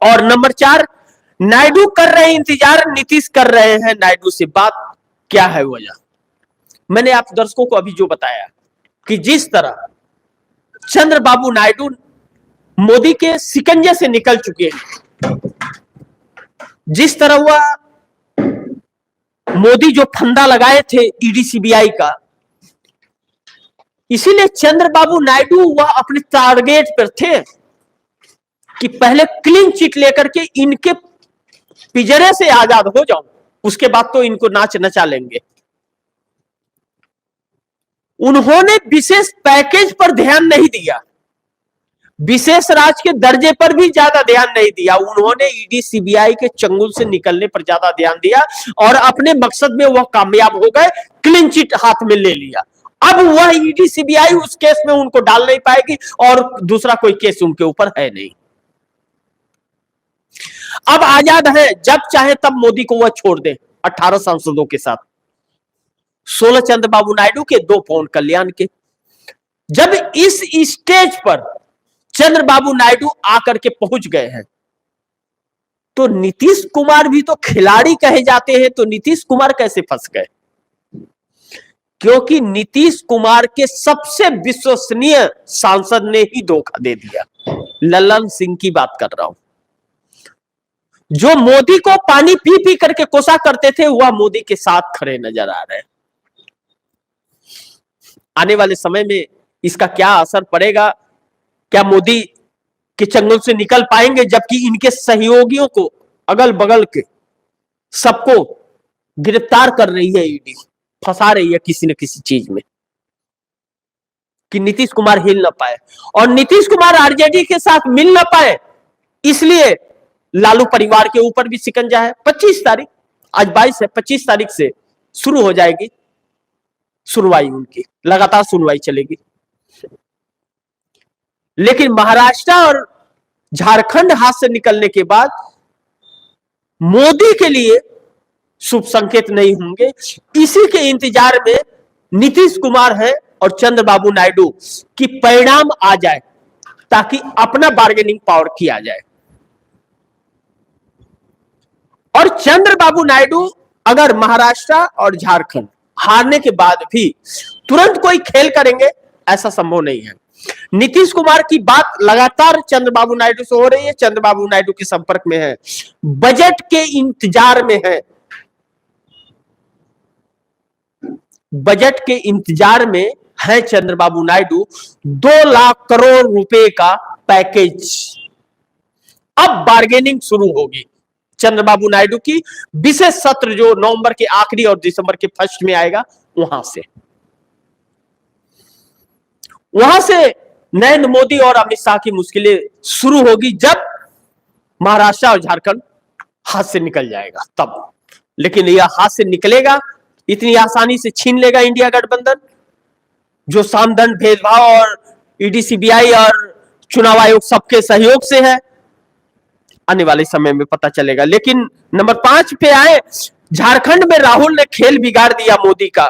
और नंबर 4, नायडू कर रहे हैं इंतजार, नीतीश कर रहे हैं नायडू से बात। क्या है वजह? मैंने आप दर्शकों को अभी जो बताया कि जिस तरह चंद्रबाबू नायडू मोदी के शिकंजे से निकल चुके हैं, जिस तरह वह मोदी जो फंदा लगाए थे ईडी सीबीआई का, इसीलिए चंद्रबाबू नायडू वह अपने टारगेट पर थे कि पहले क्लीन चिट लेकर के इनके पिंजरे से आजाद हो जाऊं, उसके बाद तो इनको नाच नचा लेंगे। उन्होंने विशेष पैकेज पर ध्यान नहीं दिया, विशेष राज के दर्जे पर भी ज्यादा ध्यान नहीं दिया। उन्होंने ईडी सीबीआई के चंगुल से निकलने पर ज्यादा ध्यान दिया और अपने मकसद में वह कामयाब हो गए, क्लीन चिट हाथ में ले लिया। अब वह ईडी सीबीआई उस केस में उनको डाल नहीं पाएगी और दूसरा कोई केस उनके ऊपर है नहीं। अब आजाद है, जब चाहे तब मोदी को वह छोड़ दे 18 सांसदों के साथ, 16 चंद्रबाबू नायडू के, 2 पवन कल्याण के। जब इस स्टेज पर चंद्रबाबू नायडू आकर के पहुंच गए हैं तो नीतीश कुमार भी तो खिलाड़ी कहे जाते हैं, तो नीतीश कुमार कैसे फंस गए? क्योंकि नीतीश कुमार के सबसे विश्वसनीय सांसद ने ही धोखा दे दिया। लल्लन सिंह की बात कर रहा हूं, जो मोदी को पानी पी पी करके कोसा करते थे, वह मोदी के साथ खड़े नजर आ रहे हैं। आने वाले समय में इसका क्या असर पड़ेगा? क्या मोदी के चंगुल से निकल पाएंगे, जबकि इनके सहयोगियों को, अगल बगल के सबको गिरफ्तार कर रही है ईडी, फंसा रही है किसी न किसी चीज में, कि नीतीश कुमार हिल ना पाए और नीतीश कुमार आरजेडी के साथ मिल ना पाए। इसलिए लालू परिवार के ऊपर भी शिकंजा है। 25 तारीख, आज 22 है, 25 तारीख से शुरू हो जाएगी सुनवाई, उनकी लगातार सुनवाई चलेगी। लेकिन महाराष्ट्र और झारखंड हाथ से निकलने के बाद मोदी के लिए शुभ संकेत नहीं होंगे। इसी के इंतजार में नीतीश कुमार है और चंद्रबाबू नायडू की परिणाम आ जाए, ताकि अपना बार्गेनिंग पावर किया जाए। और चंद्रबाबू नायडू अगर महाराष्ट्र और झारखंड हारने के बाद भी तुरंत कोई खेल करेंगे, ऐसा संभव नहीं है। नीतीश कुमार की बात लगातार चंद्रबाबू नायडू से हो रही है, चंद्रबाबू नायडू के संपर्क में है, बजट के इंतजार में है, बजट के इंतजार में है चंद्रबाबू नायडू। 2 लाख करोड़ रुपए का पैकेज। अब बार्गेनिंग शुरू होगी चंद्रबाबू नायडू की। विशेष सत्र जो नवंबर के आखिरी और दिसंबर के फर्स्ट में आएगा, वहां से नरेंद्र मोदी और अमित शाह की मुश्किलें शुरू होगी, जब महाराष्ट्र और झारखंड हाथ से निकल जाएगा तब। लेकिन यह हाथ से निकलेगा, इतनी आसानी से छीन लेगा इंडिया गठबंधन, जो सामदंड भेदभाव और ईडी सीबीआई और चुनाव आयोग सबके सहयोग से है। आने वाले समय में पता चलेगा। लेकिन नंबर 5 पे आए, झारखंड में राहुल ने खेल बिगाड़ दिया मोदी का।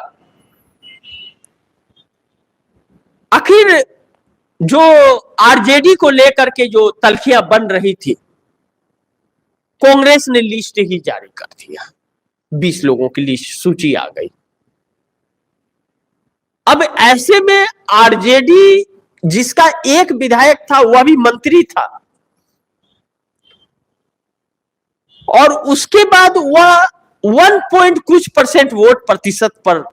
आखिर जो आरजेडी को लेकर के जो तलखियां बन रही थी, कांग्रेस ने लिस्ट ही जारी कर दिया, 20 लोगों की लिस्ट, सूची आ गई। अब ऐसे में आरजेडी, जिसका एक विधायक था वह भी मंत्री था, और उसके बाद वह 1 कुछ % वोट प्रतिशत पर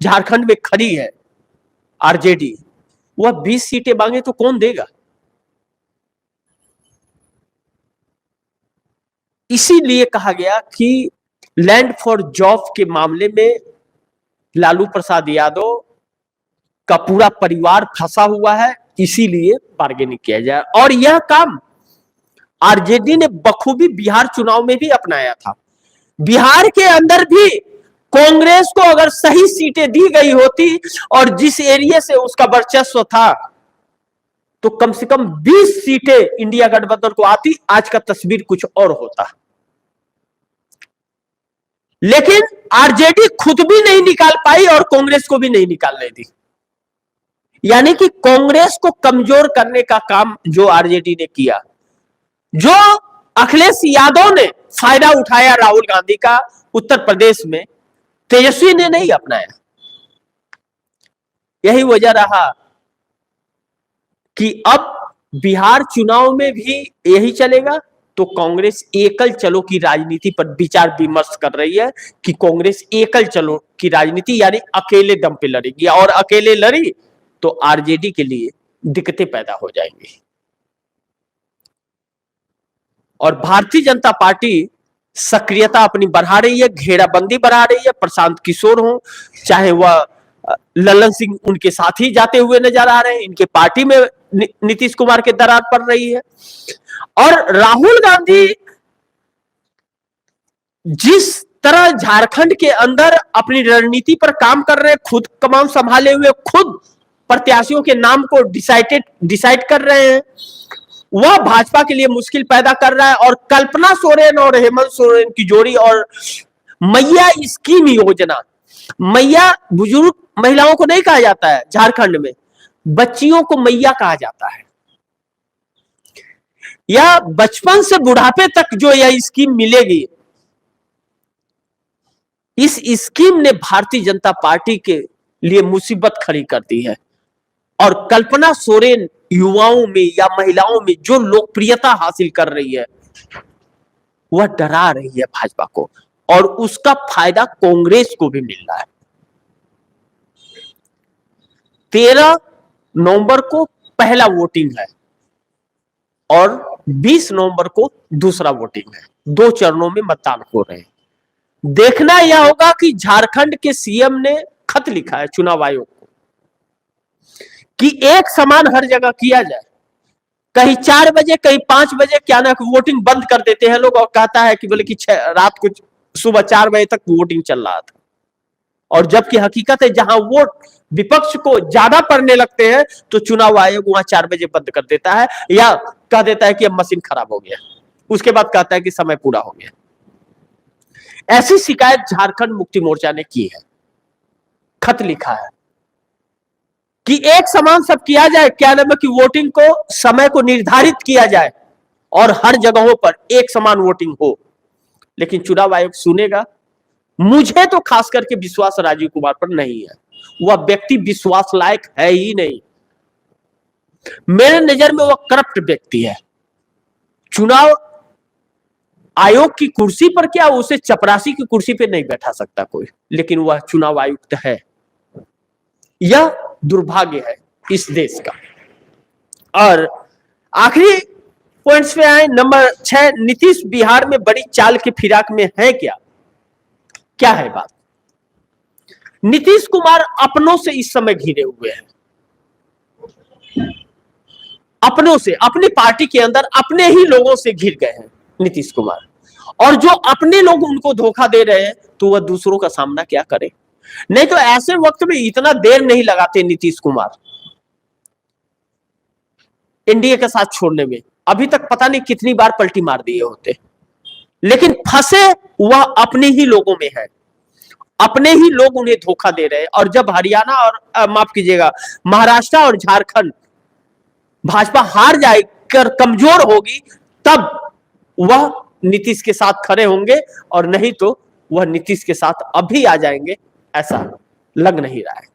झारखंड में खड़ी है आरजेडी, वह 20 सीटें मांगे तो कौन देगा? इसीलिए कहा गया कि लैंड फॉर जॉब के मामले में लालू प्रसाद यादव का पूरा परिवार फंसा हुआ है, इसीलिए बार्गेनिंग किया जाए। और यह काम आरजेडी ने बखूबी बिहार चुनाव में भी अपनाया था। बिहार के अंदर भी कांग्रेस को अगर सही सीटें दी गई होती और जिस एरिया से उसका वर्चस्व था, तो कम से कम 20 सीटें इंडिया गठबंधन को आती, आज का तस्वीर कुछ और होता। लेकिन आरजेडी खुद भी नहीं निकाल पाई और कांग्रेस को भी नहीं निकालने दी। यानी कि कांग्रेस को कमजोर करने का काम जो आरजेडी ने किया, जो अखिलेश यादव ने फायदा उठाया राहुल गांधी का उत्तर प्रदेश में, तेजस्वी ने नहीं अपनाया। यही वजह रहा कि अब बिहार चुनाव में भी यही चलेगा। तो कांग्रेस एकल चलो की राजनीति पर विचार विमर्श कर रही है कि कांग्रेस एकल चलो की राजनीति यानी अकेले दम पे लड़ेगी, और अकेले लड़ी तो आरजेडी के लिए दिक्कतें पैदा हो जाएंगी। और भारतीय जनता पार्टी सक्रियता अपनी बढ़ा रही है, घेराबंदी बढ़ा रही है। प्रशांत किशोर हो, चाहे वह ललन सिंह उनके साथ ही जाते हुए नजर आ रहे हैं। इनके पार्टी में नीतीश कुमार के दरार पड़ रही है। और राहुल गांधी जिस तरह झारखंड के अंदर अपनी रणनीति पर काम कर रहे हैं, खुद कमान संभाले हुए, खुद प्रत्याशियों के नाम को डिसाइड कर रहे हैं, वह भाजपा के लिए मुश्किल पैदा कर रहा है। और कल्पना सोरेन और हेमंत सोरेन की जोड़ी और मैया स्कीम योजना, मैया बुजुर्ग महिलाओं को नहीं कहा जाता है झारखंड में, बच्चियों को मैया कहा जाता है। या बचपन से बुढ़ापे तक जो यह स्कीम मिलेगी, इस स्कीम ने भारतीय जनता पार्टी के लिए मुसीबत खड़ी कर दी है। और कल्पना सोरेन युवाओं में या महिलाओं में जो लोकप्रियता हासिल कर रही है, वह डरा रही है भाजपा को, और उसका फायदा कांग्रेस को भी मिल रहा है। 13 नवंबर को पहला वोटिंग है और 20 नवंबर को दूसरा वोटिंग है। 2 चरणों में मतदान हो रहे हैं। देखना यह होगा कि झारखंड के सीएम ने खत लिखा है चुनाव आयोग को कि एक समान हर जगह किया जाए। कहीं 4 बजे, कहीं 5 बजे, क्या ना वोटिंग बंद कर देते हैं लोग, और कहता है कि बोले कि रात को सुबह 4 बजे तक वोटिंग चल रहा था। और जबकि हकीकत है जहां वोट विपक्ष को ज्यादा पड़ने लगते हैं तो चुनाव आयोग वहां 4 बजे बंद कर देता है, या कह देता है कि अब मशीन खराब हो गया, उसके बाद कहता है कि समय पूरा हो गया। ऐसी शिकायत झारखंड मुक्ति मोर्चा ने की है, खत लिखा है कि एक समान सब किया जाए, क्या नाम है कि वोटिंग को समय को निर्धारित किया जाए और हर जगहों पर एक समान वोटिंग हो। लेकिन चुनाव आयोग सुनेगा? मुझे तो खास करके विश्वास राजीव कुमार पर नहीं है। वह व्यक्ति विश्वास लायक है ही नहीं। मेरे नजर में वह करप्ट व्यक्ति है। चुनाव आयोग की कुर्सी पर क्या, उसे चपरासी की कुर्सी पे नहीं बैठा सकता कोई, लेकिन वह चुनाव आयुक्त है। यह दुर्भाग्य है इस देश का। और आखिरी पॉइंट्स पे आए, नंबर 6, नीतीश बिहार में बड़ी चाल की फिराक में है क्या? क्या है बात? नीतीश कुमार अपनों से इस समय घिरे हुए हैं, अपनों से, अपनी पार्टी के अंदर अपने ही लोगों से घिर गए हैं नीतीश कुमार। और जो अपने लोग उनको धोखा दे रहे हैं तो वह दूसरों का सामना क्या करे? नहीं तो ऐसे वक्त में इतना देर नहीं लगाते नीतीश कुमार एनडीए के साथ छोड़ने में। अभी तक पता नहीं कितनी बार पलटी मार दिए होते, लेकिन फंसे वह अपने ही लोगों में है। अपने ही लोग उन्हें धोखा दे रहे हैं। और जब हरियाणा और माफ कीजिएगा महाराष्ट्र और झारखंड भाजपा हार जाकर कमजोर होगी, तब वह नीतीश के साथ खड़े होंगे, और नहीं तो वह नीतीश के साथ अभी आ जाएंगे, ऐसा लग नहीं रहा है।